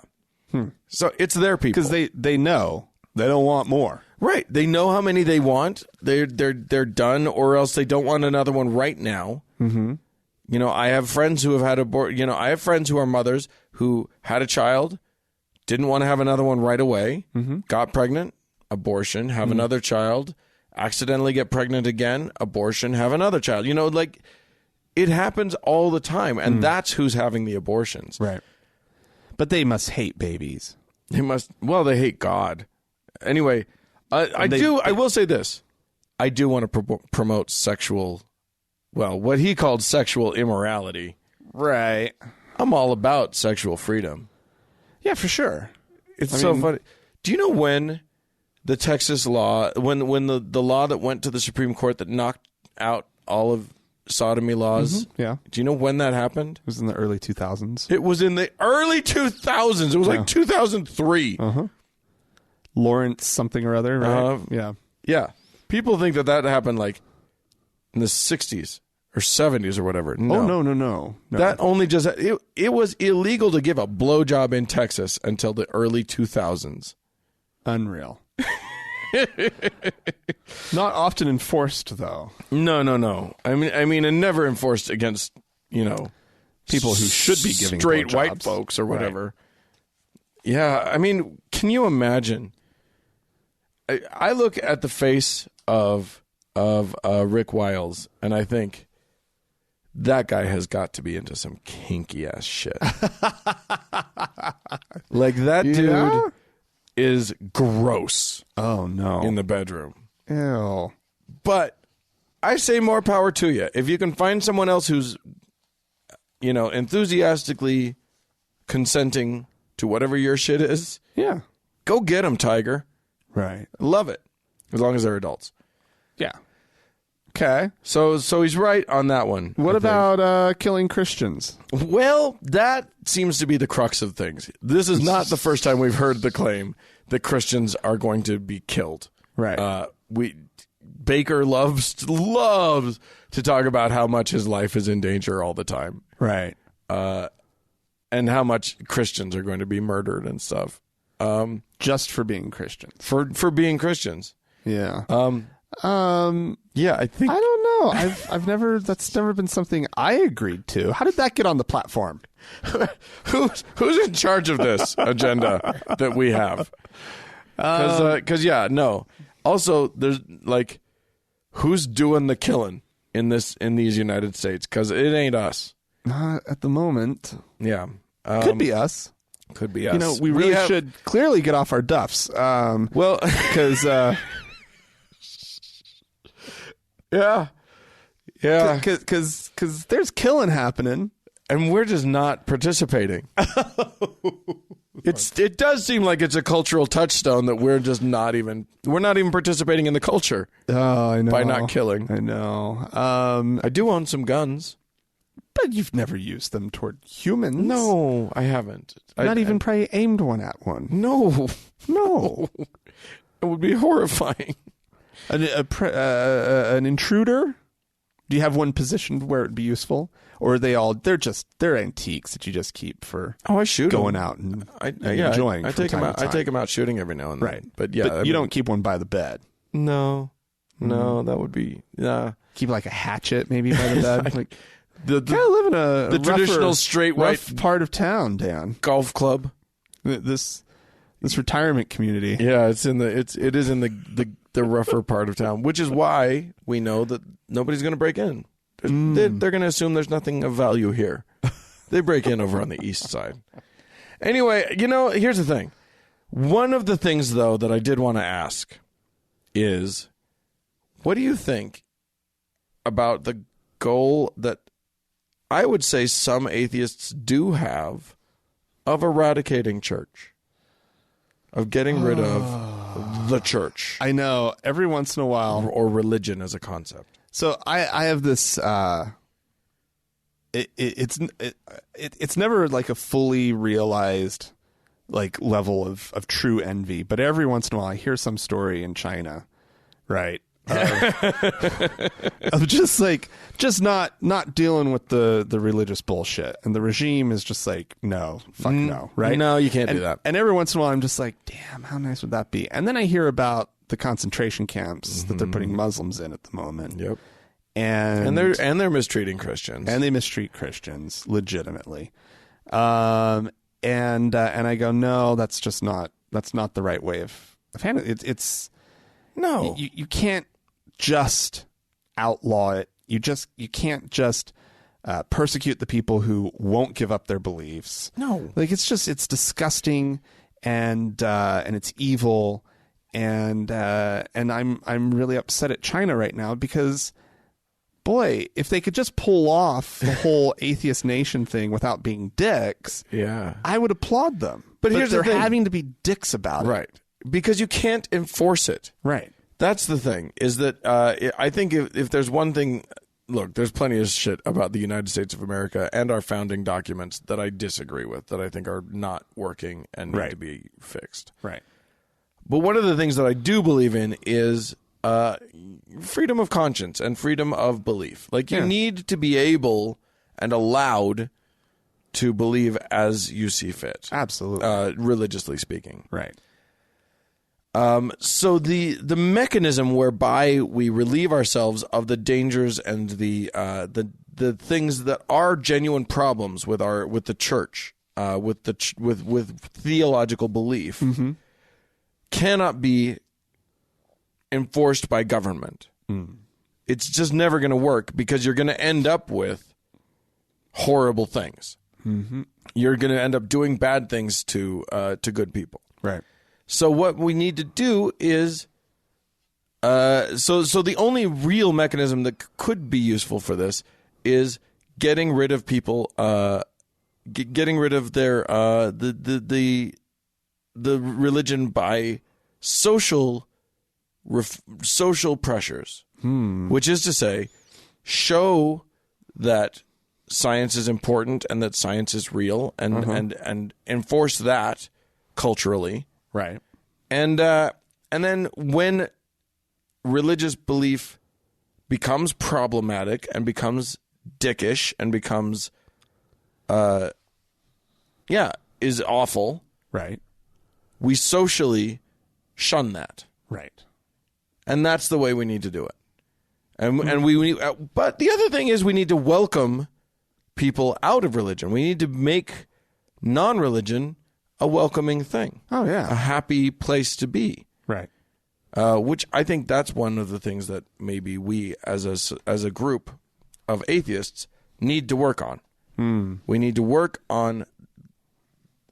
So it's their people. Because they know they don't want more. Right. They know how many they want. They're done, or else they don't want another one right now. Mm-hmm. You know, I have friends who have had I have friends who are mothers who had a child, didn't want to have another one right away, got pregnant, abortion, have another child, accidentally get pregnant again, abortion, have another child. You know, like, it happens all the time, and that's who's having the abortions. Right. But they must hate babies. They hate God. Anyway, I will say this. I do want to promote what he called sexual immorality. Right. I'm all about sexual freedom. Yeah, for sure. It's so funny. Do you know when the Texas law, when the law that went to the Supreme Court that knocked out all of sodomy laws? Mm-hmm. Yeah. Do you know when that happened? It was in the early 2000s. It was in the early 2000s. It was like 2003. Lawrence something or other, right? Yeah. Yeah. People think that happened like in the 60s or 70s or whatever. No. Oh, no. That only just... It was illegal to give a blowjob in Texas until the early 2000s. Unreal. Not often enforced, though. No. I mean, and never enforced against, people who should be giving straight blowjobs. white folks or whatever. Right. Yeah, I mean, can you imagine? I look at the face of Rick Wiles, and I think that guy has got to be into some kinky ass shit. Like, that dude is gross. Oh no, in the bedroom. Ew. But I say more power to you. If you can find someone else who's, enthusiastically consenting to whatever your shit is, go get them, Tiger. Right. Love it, as long as they're adults. Yeah. Okay. So he's right on that one. What about killing Christians? Well, that seems to be the crux of things. This is not the first time we've heard the claim that Christians are going to be killed. Right. Baker loves to talk about how much his life is in danger all the time. Right. And how much Christians are going to be murdered and stuff. Just for being Christians. For being Christians. Yeah. Yeah, I think... I don't know. I've never... That's never been something I agreed to. How did that get on the platform? Who's in charge of this agenda that we have? Because no. Also, there's like, who's doing the killing in these United States? Because it ain't us. Not at the moment. Yeah, could be us. Could be us. We really should clearly get off our duffs. Well, because yeah, because there's killing happening, and we're just not participating. It does seem like it's a cultural touchstone that we're not even participating in the culture. Oh, I know. By not killing. I know. I do own some guns. But you've never used them toward humans. No, I haven't. Not even probably aimed one at one. No. It would be horrifying. An intruder? Do you have one positioned where it'd be useful? Or are they're antiques that you just keep for I shoot going them. out and enjoying. I take them out. I take them out shooting every now and then. Right. But yeah, you don't keep one by the bed. No, that would be keep like a hatchet maybe by the bed. Like the kind of live in a traditional straight white part of town, Dan. Golf club. This retirement community. Yeah, it is in the rougher part of town, which is why we know that nobody's going to break in. They're going to assume there's nothing of value here. They break in over on the east side. Anyway, here's the thing. One of the things, though, that I did want to ask is, what do you think about the goal that I would say some atheists do have of eradicating church, of getting rid of the church? I know. Every once in a while. Or religion as a concept. So I have this. It's never like a fully realized like level of true envy, but every once in a while I hear some story in China, right, of just not dealing with the religious bullshit. And the regime is just like, no, fuck no, right? No, you can't do that. And every once in a while I'm just like, damn, how nice would that be? And then I hear about the concentration camps that they're putting Muslims in at the moment. Yep. And they're mistreating Christians. And they mistreat Christians legitimately. And I go, no, that's not the right way of handling it. It's no, you can't just outlaw it. You can't just persecute the people who won't give up their beliefs. No, like it's disgusting and it's evil. And I'm really upset at China right now because, boy, if they could just pull off the whole atheist nation thing without being dicks, I would applaud them. But here's the thing. They're having to be dicks about it. Right. Because you can't enforce it. Right. That's the thing, is that I think if there's one thing, look, there's plenty of shit about the United States of America and our founding documents that I disagree with, that I think are not working and need to be fixed. Right. But one of the things that I do believe in is freedom of conscience and freedom of belief. Like, you need to be able and allowed to believe as you see fit. Absolutely. Religiously speaking. Right. So the mechanism whereby we relieve ourselves of the dangers and the things that are genuine problems with the church, with theological belief, cannot be enforced by government. It's just never going to work because you're going to end up with horrible things. You're going to end up doing bad things to good people. Right. So what we need to do is, so the only real mechanism that could be useful for this is getting rid of people, getting rid of their the religion by social pressures, which is to say, show that science is important and that science is real, and enforce that culturally. Right. And then when religious belief becomes problematic and becomes dickish and becomes is awful, right, we socially shun that. Right. And that's the way we need to do it. And we but the other thing is we need to welcome people out of religion. We need to make non-religion a welcoming thing. Oh, yeah. A happy place to be. Right. Which I think that's one of the things that maybe we as a group of atheists need to work on. We need to work on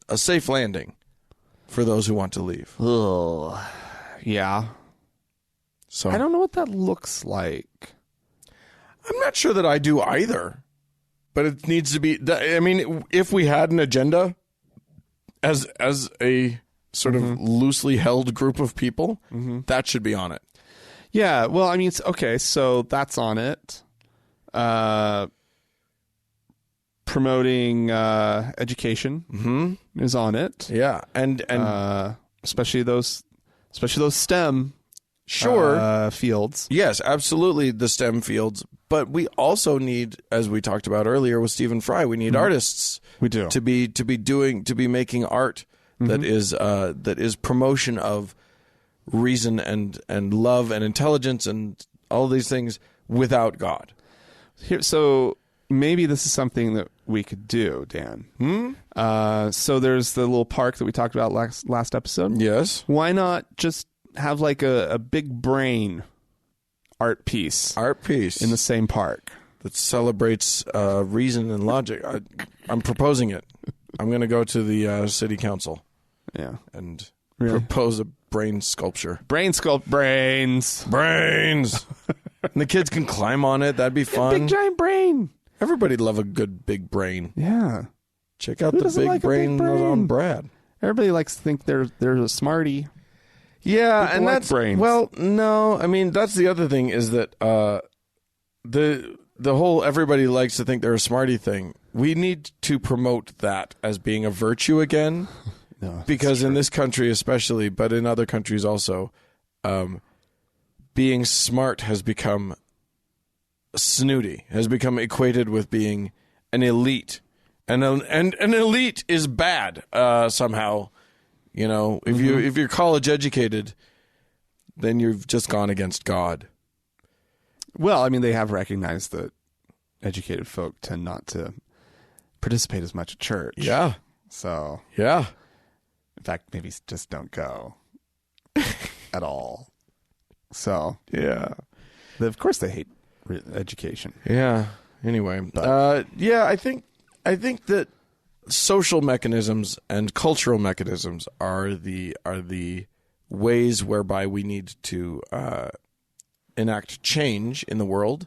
a safe landing for those who want to leave. Ugh. Yeah. So I don't know what that looks like. I'm not sure that I do either. But it needs to be, I mean, if we had an agenda as a sort of loosely held group of people, that should be on it. Yeah, well, I mean, okay, so that's on it. Promoting education is on it. Yeah, and especially those STEM fields. Yes, absolutely, the STEM fields. But we also need, as we talked about earlier with Stephen Fry, we need artists. We do to be making art that is promotion of reason and love and intelligence and all these things without God. So maybe this is something that we could do, Dan. So there's the little park that we talked about last episode. Yes. Why not just have like a big brain art piece in the same park that celebrates reason and logic? I'm proposing it. I'm going to go to the city council and propose a brain sculpture. Brains. And the kids can climb on it. That'd be fun. Big giant brain. Everybody'd love a good big brain. Yeah. Check out the big brain on Brad. Everybody likes to think they're a smarty. Yeah, People and like that's brains. Well, no, I mean that's the other thing is that the whole everybody likes to think they're a smarty thing. We need to promote that as being a virtue again, because in this country especially, but in other countries also, being smart has become snooty, has become equated with being an elite. And an elite is bad somehow. You know, if you're college educated, then you've just gone against God. Well, I mean, they have recognized that educated folk tend not to participate as much at church. Yeah. So, Yeah. in fact, maybe just don't go at all. So, Yeah. of course they hate education. Yeah. Anyway, I think that social mechanisms and cultural mechanisms are the ways whereby we need to enact change in the world,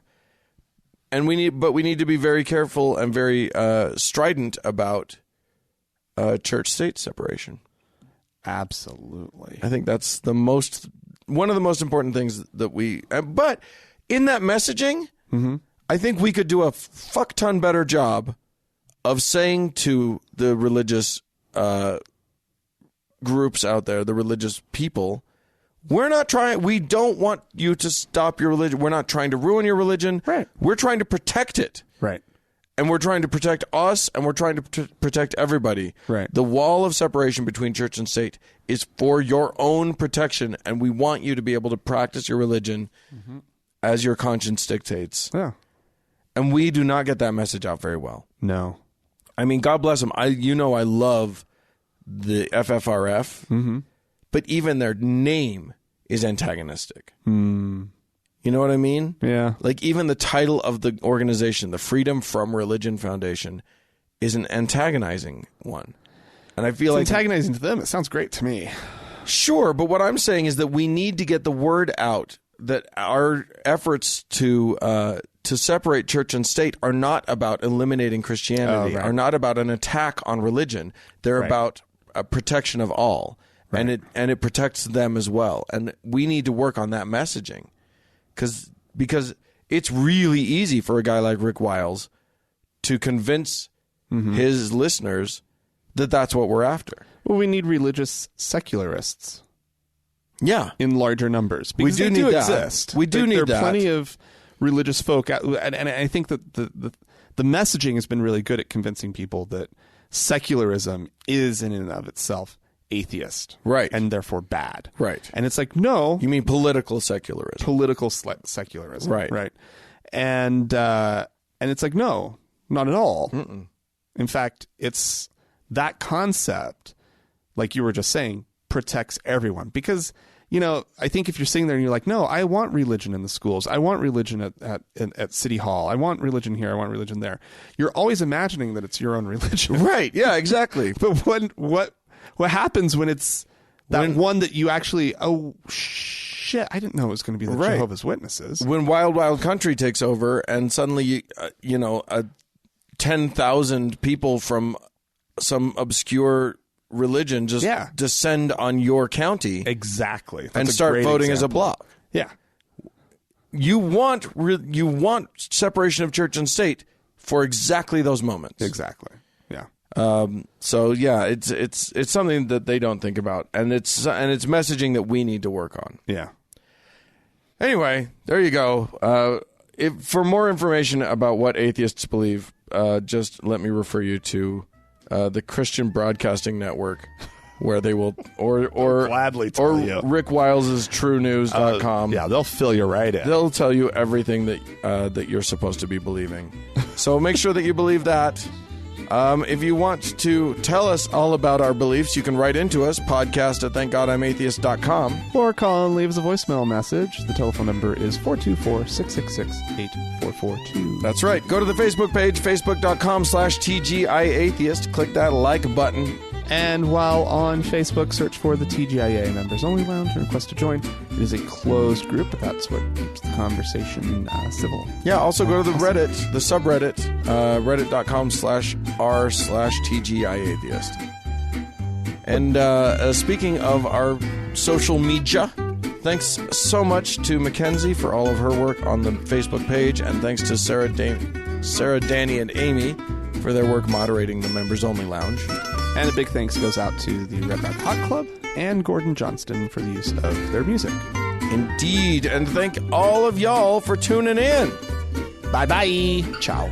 and we need to be very careful and very strident about church-state separation. Absolutely. I think that's one of the most important things that we. But in that messaging, I think we could do a fuck ton better job of saying to the religious groups out there, the religious people, we don't want you to stop your religion. We're not trying to ruin your religion. Right. We're trying to protect it. Right. And we're trying to protect us, and we're trying to protect everybody. Right. The wall of separation between church and state is for your own protection, and we want you to be able to practice your religion as your conscience dictates. Yeah. And we do not get that message out very well. No. I mean, God bless them. I love the FFRF, but even their name is antagonistic. You know what I mean? Yeah. Like even the title of the organization, the Freedom from Religion Foundation, is an antagonizing one. And I feel It's antagonizing to them. It sounds great to me. Sure, but what I'm saying is that we need to get the word out that our efforts to separate church and state are not about eliminating Christianity, are not about an attack on religion. They're about a protection of all, and it protects them as well. And we need to work on that messaging, because it's really easy for a guy like Rick Wiles to convince his listeners that that's what we're after. Well, we need religious secularists. Yeah, in larger numbers. Because we do need that. Exist. We do need that. There are plenty of religious folk, and I think that the messaging has been really good at convincing people that secularism is in and of itself atheist, right, and therefore bad, right. And it's like, no, you mean political secularism? Political secularism, right, right. And it's like, no, not at all. In fact, it's that concept, like you were just saying, protects everyone. Because, you know, I think if you're sitting there and you're like, no, I want religion in the schools, I want religion at City Hall, I want religion here, I want religion there, you're always imagining that it's your own religion. Right. Yeah, exactly. But what happens when it's that one that you actually, oh shit, I didn't know it was going to be the Jehovah's Witnesses. When Wild Wild Country takes over and suddenly 10,000 people from some obscure religion just descend on your county, exactly, and start voting as a block. Yeah, you want separation of church and state for exactly those moments. Exactly. Yeah. So yeah, it's something that they don't think about, and it's messaging that we need to work on. Yeah. Anyway, there you go. For more information about what atheists believe, just let me refer you to the Christian Broadcasting Network, where they will, or gladly tell you. Rick Wiles' TrueNews.com. Yeah, they'll fill you right in. They'll tell you everything that you're supposed to be believing. So make sure that you believe that. If you want to tell us all about our beliefs, you can write into us, podcast@thankgodimatheist.com. Or call and leave us a voicemail message. The telephone number is 424-666-8442. That's right. Go to the Facebook page, facebook.com/TGIAtheist. Click that like button. And while on Facebook, search for the TGIA Members Only Lounge and request to join. It is a closed group, but that's what keeps the conversation civil. Yeah, also go to the Reddit, the subreddit, reddit.com/r/TGIAtheist. And speaking of our social media, thanks so much to Mackenzie for all of her work on the Facebook page, and thanks to Sarah, Danny, and Amy for their work moderating the Members Only Lounge. And a big thanks goes out to the Red Rock Hot Club and Gordon Johnston for the use of their music. Indeed. And thank all of y'all for tuning in. Bye-bye. Ciao.